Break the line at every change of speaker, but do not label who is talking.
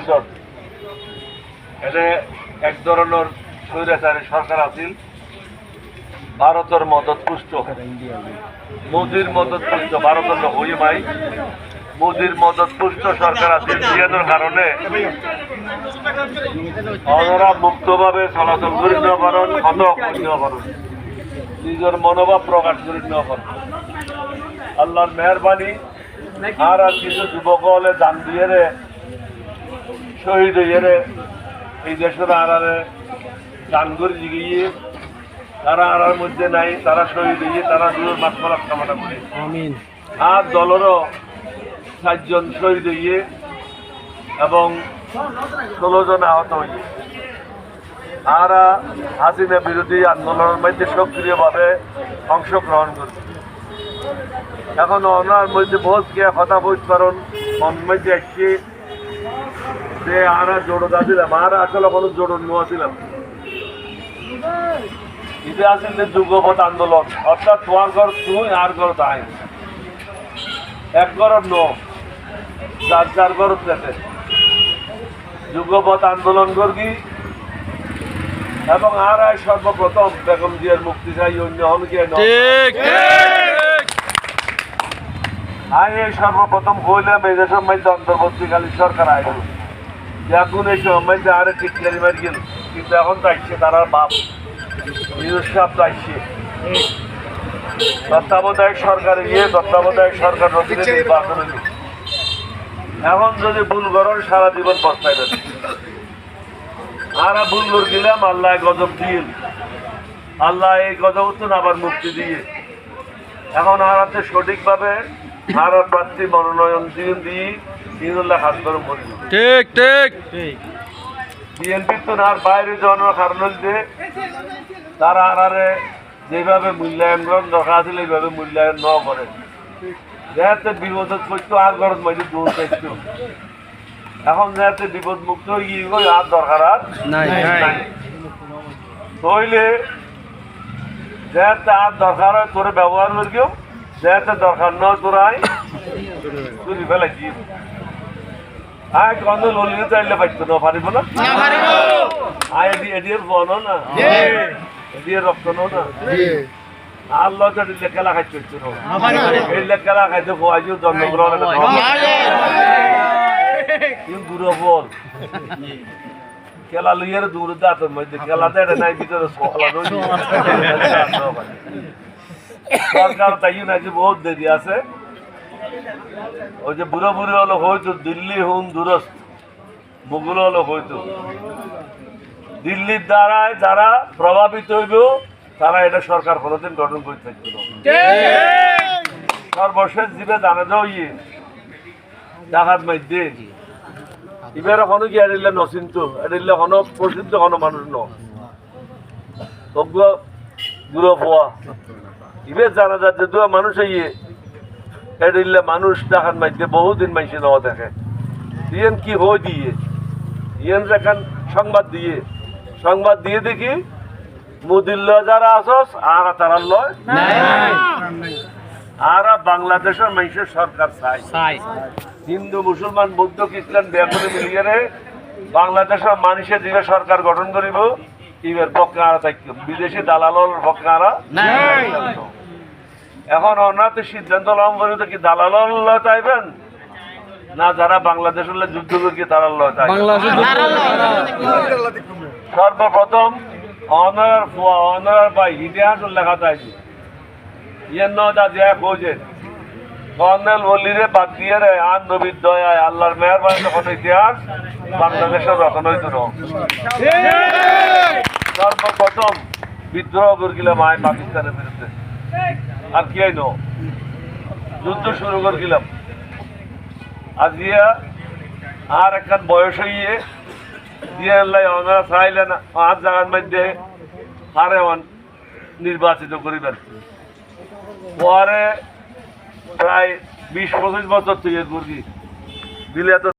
বছর এটা এক ধরনের স্বৈরাচারী সরকার আছিল, ভারতের মদত পুষ্ট, মোদির মদত পুষ্ট, ভারতের হই মাই মোদির মদত পুষ্ট সরকার আছিল। জিয়াদের কারণে ওনারা মুক্তভাবে চলাচল করে নেওয়া পারেন, হত করে নেওয়া পারেন, নিজের মনোভাব প্রকাশ করে নেওয়া পারেন। আল্লাহর মেহরবানি। আর কিছু যুবক হলে দান দিয়ে রে শহীদ হইয়ে রে এই দেশের আড়ারে দান করে জিগিয়ে তারা আড়ার মধ্যে নাই, তারা শহীদ হইয়ে তারা দূর মাত্রা কামনা করে। আর দলেরও 7 জন শহীদ হইয়ে এবং 16 জন আহত হইয়ে আর হাসিনা বিরোধী আন্দোলনের মধ্যে সক্রিয়ভাবে অংশগ্রহণ করছে। এখন ওনার মধ্যে বহুত কে কথা বলতে পারেন, মন মধ্যে একটি যে আর জোড়া দিলাম, আর আসলে কোনো জোড় নেওয়াছিলাম। এটা আসলে যুগপথ আন্দোলন, অর্থাৎ তোমার ঘর তুই আর ঘর তাই, এক ঘরের ন যার যার ঘর দেখে যুগপথ আন্দোলন করবি। এবং আর সর্বপ্রথম বেগম জিয়ার মুক্তি চাই, অন্য অনেকে সর্বপ্রথম হইলাম এই দেশের মধ্যে অন্তর্বর্তীকালীন সরকার আইল। এখন এই সময় আরে টিটকারি মারি গেল, কিন্তু এখন চাইছে তারা বাপ নিজস্ব চাইছে তত্ত্বাবধায়ক সরকার তত্ত্বাবধায়ক সরকার নির্বাচন হইল। এখন যদি ভুল করেন সারা জীবন পস্তাইবেন। আর ভুল করে দিলাম, আল্লাহ গজব দিয়ে, আল্লাহ এই গজব তো আবার মুক্তি দিয়ে এখন আর হাতে সঠিকভাবে আর প্রার্থী মনোনয়ন দিয়ে ইনুল্লাহ হাত করে মরিল।
ঠিক ঠিক
বিএনপির তো আর বাইরে যাওয়ানোর কারণ হচ্ছে তারা আরে যেভাবে মূল্যায়ন করেন দরকার ছিল এইভাবে মূল্যায়ন ন করে, যাতে বিপদ করতো আর গরজ মাঝে দূর চাইতো। এখন যাতে বিপদ মুক্ত হয়ে আর দরকার আর নইলে যাতে আর দরকার হয় তোরে ব্যবহার করিও, যাতে দরকার নয় তোরাই তুই ফেলাইছি। আয় কন্দ ললিয়ে চাইলে পাইতো না, পারিব না আয় এডিয়ে বনো না, এডিয়ে রক্ত নো না। আল্লাহ তো লেখালা খাইতে এই লেখালা খাইতে খোয়াইও জন্মগ্রহণ গুরু বল খেলা লইয়ার দূর দাঁতের মধ্যে খেলাতে নাই ভিতরে সরকার তাই না যে বহুত দেরি আছে। ওই যে বুড়ো বুড়ি হলো হয়তো দিল্লি হুন দূরস্থ মুগুলো হলো হয়তো দিল্লির দ্বারায় যারা প্রভাবিত হইব তারা এটা সরকার কোনোদিন গঠন করে থাকবে না। সর্বশেষ জীবে জানা যাও ডাকাত মাইতে এবার এখনো কি এড়িলে নচিন্ত এড়িলে এখনো প্রসিদ্ধ কোনো মানুষ গুঁড়ো পোয়া এবার জানা যাচ্ছে দু মানুষ এড়িলে মানুষ ডাকাত মাইতে বহুদিন মাইসে নেওয়া দেখে ইয়েন কি হয়ে দিয়ে ইয়েন যেখান সংবাদ দিয়ে দেখি মোদির লয় যারা আসস আর তারা লয় আর বাংলাদেশের মানুষের সরকার চাই হিন্দু মুসলমান বৌদ্ধ খ্রিস্টান ব্যাপারে মিলিয়ে বাংলাদেশের মানুষের দিকে সরকার গঠন করিব। এবার পক্ষে আরা থাকবে বিদেশি দালালর পক্ষে আরা এখন ওনাতে সিদ্ধান্ত লম করিতে কি দালাল লয় চাইবেন না যারা বাংলাদেশের যুদ্ধ করি তারা লয় চাই। সর্বপ্রথম অনার ভাই ইতিহাস লেখা চাইছি ইয়ের নদা যে খোঁজে কর্নেল বলিরে বাদ দিয়ে রে আর নবীর দয়ায় আল্লাহর মেহরবানি তখন ইতিহাস বাংলাদেশের রচন হইত। সর্বপ্রথম বিদ্রোহ করে গেলাম আয় পাকিস্তানের বিরুদ্ধে, আর কি আইন যুদ্ধ শুরু করে গেলাম। আর দিয়া আর একখান বয়স হইয়ে দিয়ে ওনারা চাইলেন আর জায়গার মধ্যে হারে নির্বাচিত করিবেন। পরে প্রায় 20-25 বছর থেকে দিলে